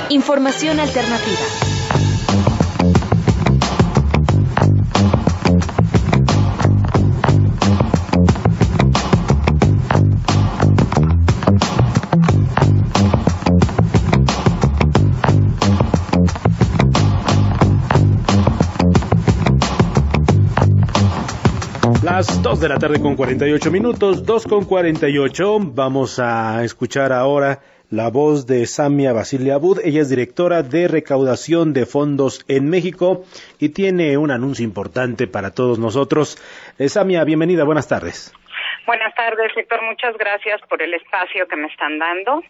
Información alternativa. Las 2 de la tarde con 48 minutos, 2 con 48. Vamos a escuchar ahora la voz de Samia Basilia Abud. Ella es directora de recaudación de fondos en México y tiene un anuncio importante para todos nosotros. Samia, bienvenida, buenas tardes. Buenas tardes, Héctor. Muchas gracias por el espacio que me están dando.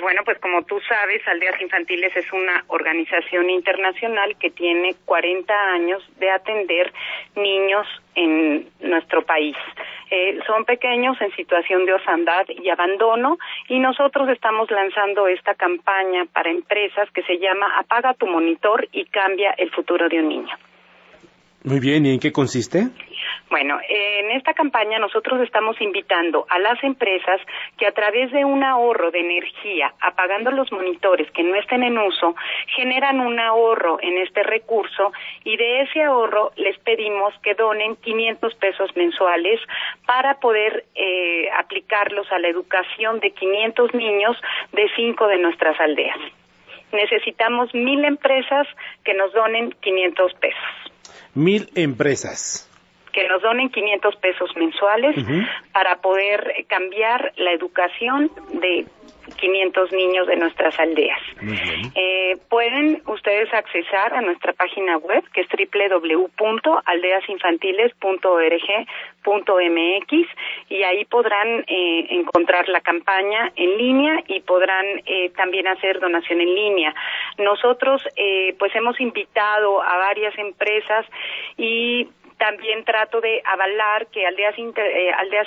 Bueno, pues como tú sabes, Aldeas Infantiles es una organización internacional que tiene 40 años de atender niños en nuestro país. Son pequeños en situación de orfandad y abandono, y nosotros estamos lanzando esta campaña para empresas que se llama Apaga tu monitor y cambia el futuro de un niño. Muy bien, ¿y en qué consiste? Bueno, en esta campaña nosotros estamos invitando a las empresas que a través de un ahorro de energía, apagando los monitores que no estén en uso, generan un ahorro en este recurso, y de ese ahorro les pedimos que donen 500 pesos mensuales para poder aplicarlos a la educación de 500 niños de 5 de nuestras aldeas. Necesitamos 1,000 empresas que nos donen 500 pesos. 1,000 empresas. Que nos donen 500 pesos mensuales para poder cambiar la educación de 500 niños de nuestras aldeas. Pueden ustedes accesar a nuestra página web, que es www.aldeasinfantiles.org.mx, y ahí podrán encontrar la campaña en línea y podrán también hacer donación en línea. Nosotros pues hemos invitado a varias empresas y también trato de avalar que Aldeas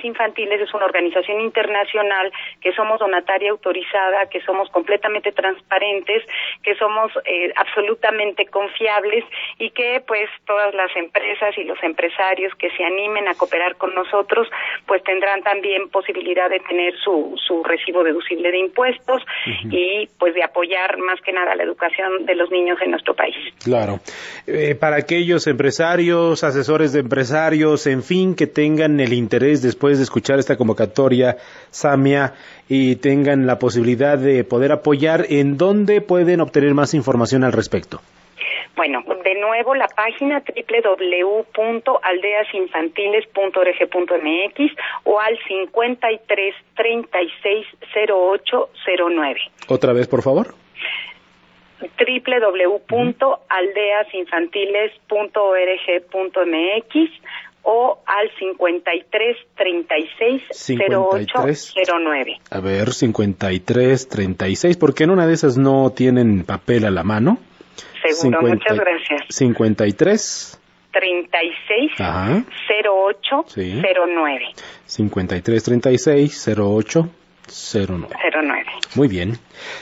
Infantiles es una organización internacional, que somos donataria autorizada, que somos completamente transparentes, que somos absolutamente confiables, y que pues todas las empresas y los empresarios que se animen a cooperar con nosotros pues tendrán también posibilidad de tener su recibo deducible de impuestos y pues de apoyar más que nada la educación de los niños en nuestro país. Claro. Para aquellos empresarios, asesores de empresarios, en fin, que tengan el interés después de escuchar esta convocatoria, Samia, y tengan la posibilidad de poder apoyar, ¿en dónde pueden obtener más información al respecto? Bueno, de nuevo la página www.aldeasinfantiles.org.mx o al 53 36 08 09. ¿Otra vez, por favor? www.aldeasinfantiles.org.mx o al 53 36 08 09. A ver, 53 36, porque en una de esas no tienen papel a la mano. Seguro, muchas gracias. 53 36 08 09. 53 36 08 09. Muy bien.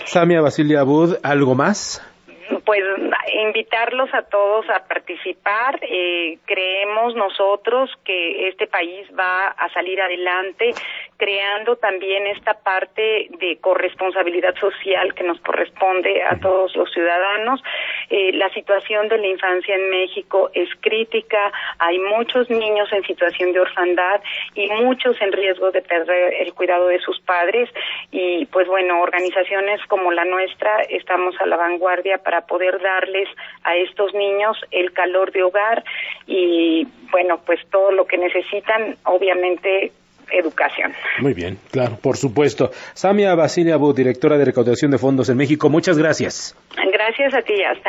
Samia Basilia Abud, ¿algo más? Pues invitarlos a todos a participar. Creemos nosotros que este país va a salir adelante creando también esta parte de corresponsabilidad social que nos corresponde a todos los ciudadanos. La situación de la infancia en México es crítica, hay muchos niños en situación de orfandad y muchos en riesgo de perder el cuidado de sus padres, y pues bueno, organizaciones como la nuestra estamos a la vanguardia para poder darles a estos niños el calor de hogar y bueno, pues todo lo que necesitan, obviamente educación. Muy bien, claro, por supuesto. Samia Basilia Abud, directora de recaudación de fondos en México, muchas gracias. Gracias a ti, hasta